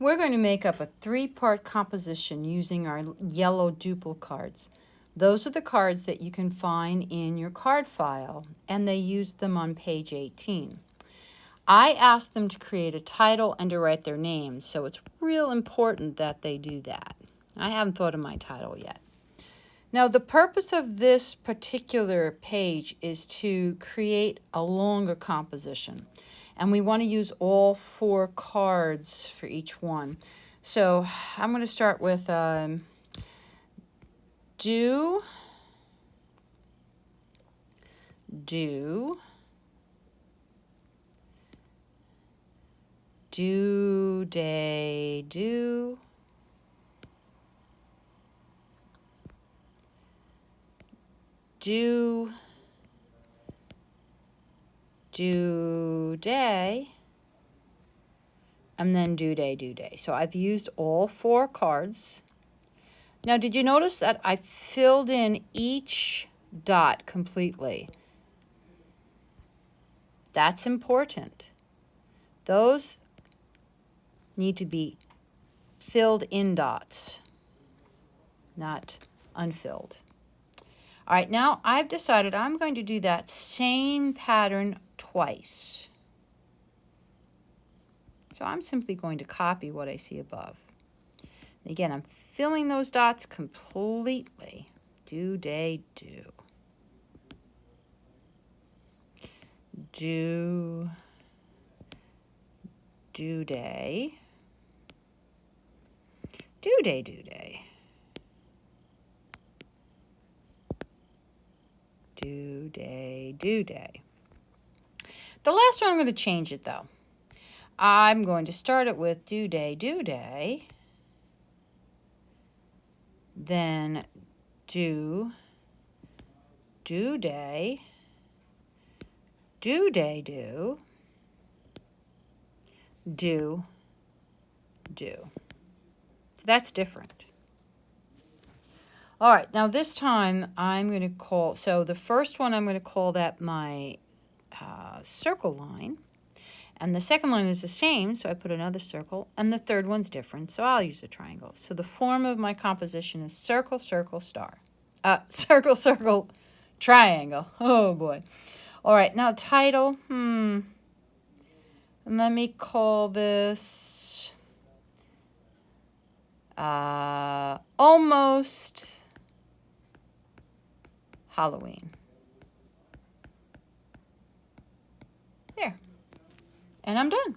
We're going to make up a 3-part composition using our yellow duple cards. Those are the cards that you can find in your card file, and they used them on page 18. I asked them to create a title and to write their names, so it's real important that they do that. I haven't thought of my title yet. Now, the purpose of this particular page is to create a longer composition. And we want to use all 4 cards for each one. So I'm going to start with do, day, do, day, and then due day. So I've used all 4 cards. Now, did you notice that I filled in each dot completely? That's important. Those need to be filled in dots, not unfilled. All right, now I've decided I'm going to do that same pattern twice. So I'm simply going to copy what I see above. Again, I'm filling those dots completely. Do, day, do. Do, day. Do, day. Do, day. The last one, I'm going to change it, though. I'm going to start it with do, day. Then do, day. Do, day, do. Do. So that's different. All right, now this time I'm going to call, so the first one I'm going to call that my circle line. And the second line is the same, so I put another circle. And the third one's different, so I'll use a triangle. So the form of my composition is circle, star. Circle, triangle. Oh, boy. All right, now title. And let me call this Almost Halloween. There. And I'm done.